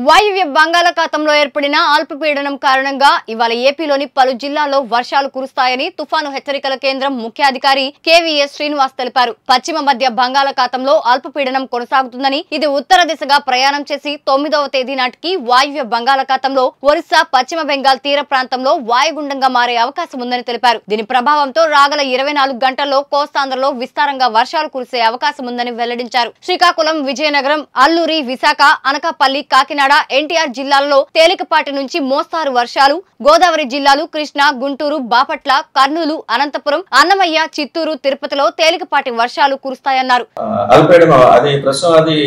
వాయువ్య బంగాళాఖాతంలో ఏర్పడిన అల్పపీడనం కారణంగా ఇవాళ ఏపీలోని పలు జిల్లాల్లో వర్షాలు కురుస్తాయని తుఫాను హెచ్చరికల కేంద్రం ముఖ్య అధికారి కేవీఎస్ శ్రీనివాస్ తెలిపారు. పశ్చిమ మధ్య బంగాళాఖాతంలో అల్పపీడనం కొనసాగుతుందని, ఇది ఉత్తర దిశగా ప్రయాణం చేసి 9వ తేదీ నాటికి వాయువ్య బంగాళాఖాతంలో ఒరిస్సా, పశ్చిమ బెంగాల్ తీర ప్రాంతంలో వాయుగుండంగా మారే అవకాశం ఉందని తెలిపారు. దీని ప్రభావంతో రాగల 24 గంటల్లో కోస్తాంధ్రలో విస్తారంగా వర్షాలు కురిసే అవకాశం ఉందని వెల్లడించారు. శ్రీకాకుళం, విజయనగరం, అల్లూరి, విశాఖ, అనకాపల్లి, కాకినాడ, ఎన్టీఆర్ జిల్లాల్లో తేలికపాటి నుంచి మోస్తారు వర్షాలు, గోదావరి జిల్లాలు కృష్ణా, గుంటూరు, బాపట్ల, కర్నూలు, అనంతపురం, అన్నమయ్య, చిత్తూరు, తిరుపతిలో తేలికపాటి వర్షాలు కురుస్తాయన్నారు. అల్పపీడనం అది ప్రస్తుతం అది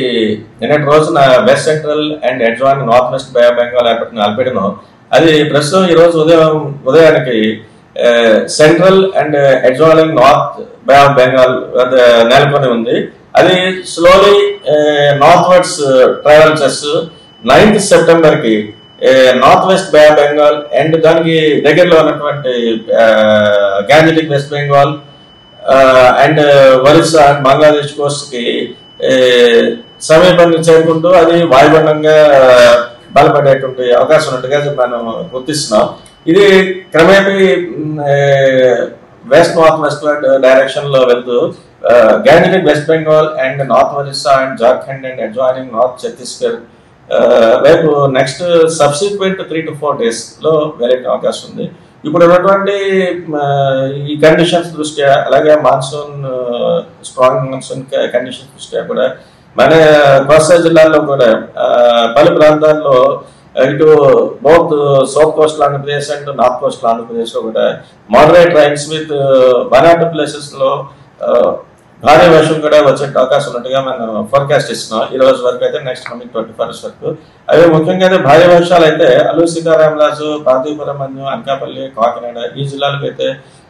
నిన్నటి రోజున west central and advance north west bay of Bengal ఏర్పడిన అల్పపీడనం అది ప్రస్తుతం ఈ రోజు ఉదయానికి central and advance north bay of Bengal నెలకొని ఉంది. అది స్లోలీ నార్త్ వర్డ్స్ ట్రావెల్ చేస్తూ 9th సెప్టెంబర్ కి north west bay of Bengal and దానికి దగ్గరలో ఉన్నటువంటి Gangetic west Bengal and Orissa and Bangladesh coast కి సమీపాన్ని చేరుకుంటూ అది వాయుగుండంగా బలపడేటువంటి అవకాశం ఉన్నట్టుగా మనం గుర్తిస్తున్నాం. ఇది క్రమేపీ వెస్ట్ నార్త్ వెస్ట్ డైరెక్షన్ లో వెళ్తూ Gangetic west Bengal and north Orissa and Jharkhand and adjoining north Chhattisgarh రేపు నెక్స్ట్ సబ్సిక్వెంట్ 3 to 4 days లో వెళ్ళే అవకాశం ఉంది. ఇప్పుడు ఉన్నటువంటి ఈ కండిషన్స్ దృష్ట్యా, అలాగే మాన్సూన్ స్ట్రాంగ్ మాన్సూన్ కండిషన్స్ దృష్ట్యా కూడా మన కోస్తా జిల్లాల్లో కూడా పలు ప్రాంతాల్లో ఇటు both south coast Andhra Pradesh and north coast Andhra Pradesh లో కూడా moderate rains with 1 or 2 places లో భారీ వర్షం కూడా వచ్చే అవకాశం ఉన్నట్టుగా మనం ఫోర్కాస్ట్ ఇస్తున్నాం. ఈ రోజు వరకు అయితే నెక్స్ట్ కమింగ్ 24 hours వరకు. అవి ముఖ్యంగా అయితే భారీ వర్షాలు అయితే అల్లూరి సీతారామరాజు, పార్వతీపురం, అనకాపల్లి, కాకినాడ ఈ జిల్లాలకు అయితే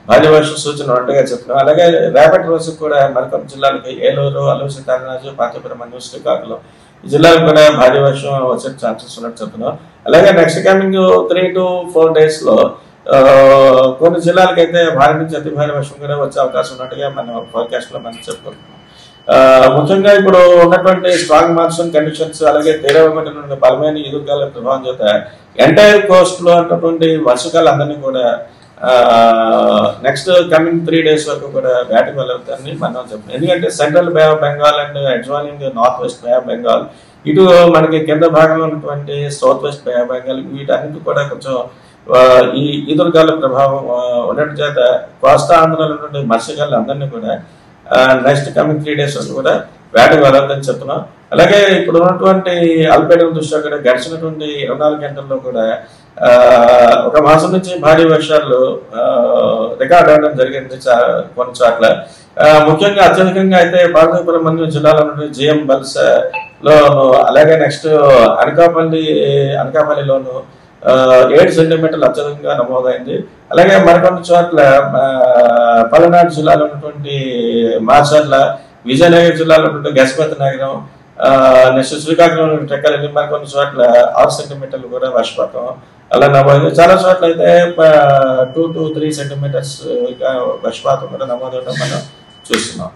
భారీ వర్షం సూచన ఉన్నట్టుగా చెప్తున్నాం. అలాగే రేపటి రోజు కూడా మరికొన్ని జిల్లాలకి ఏలూరు, అల్లూరి సీతారామరాజు, పార్వతీపురం, శ్రీకాకుళం ఈ జిల్లాలకు కూడా భారీ వర్షం వచ్చే ఛాన్సెస్ ఉన్నట్టు చెప్తున్నాం. అలాగే నెక్స్ట్ కమింగ్ 3 to 4 days లో కొన్ని జిల్లాలకైతే భారీ నుంచి అతి భారీ వర్షం కూడా వచ్చే అవకాశం ఉన్నట్టుగా మనం ఫోర్కాస్ట్ లో మనం చెప్పుకుంటున్నాం. ముఖ్యంగా ఇప్పుడు ఉన్నటువంటి స్ట్రాంగ్ మాన్సూన్ కండిషన్స్, అలాగే తీవ్రమైన బలమైన ఎదురుగాల ప్రభావం చేత ఎంటైర్ కోస్ట్ లో ఉన్నటువంటి వర్షకాలందరినీ కూడా నెక్స్ట్ కమింగ్ 3 days వరకు కూడా వేటకు వెళ్ళవుతారని మనం చెప్తున్నాం. ఎందుకంటే central Bay of Bengal and adjoining north west bay of Bengal, ఇటు మనకి కింద భాగంలో ఉన్నటువంటి south west bay of Bengal, వీటన్నిటి కూడా కొంచెం ఈ ఎదురుగాల ప్రభావం ఉండటం చేత కోస్తా ఆంధ్రలో ఉన్నటువంటి మత్స్యకారులు అందరినీ కూడా నెక్స్ట్ కమింగ్ 3 days వరకు కూడా వేటకు వెళ్ళొద్దని చెప్తున్నాం. అలాగే ఇప్పుడు ఉన్నటువంటి అల్పపీడనం దృష్ట్యా కూడా గడిచినటువంటి 24 గంటల్లో కూడా 1 మాసం నుంచి భారీ వర్షాలు రికార్డ్ అవ్వడం జరిగింది కొన్ని చోట్ల. ముఖ్యంగా అత్యధికంగా అయితే పార్వతీపురం జిల్లాలో ఉన్నటువంటి జిఎం బల్స లోను, అలాగే నెక్స్ట్ అనకాపల్లిలోను 7 సెంటీమీటర్లు అత్యధికంగా నమోదైంది. అలాగే మరికొన్ని చోట్ల పల్నాడు జిల్లాలో ఉన్నటువంటి మాచర్ల, విజయనగరం జిల్లాలో ఉన్నటువంటి గజపతి నగరం, నెక్స్ట్ శ్రీకాకుళం టెక్కలి మరికొన్ని చోట్ల 6 సెంటీమీటర్లు కూడా వర్షపాతం అలా నమోదైంది. చాలా చోట్ల అయితే 2 to 3 సెంటీమీటర్స్ వర్షపాతం కూడా నమోదవడం మనం చూస్తున్నాం.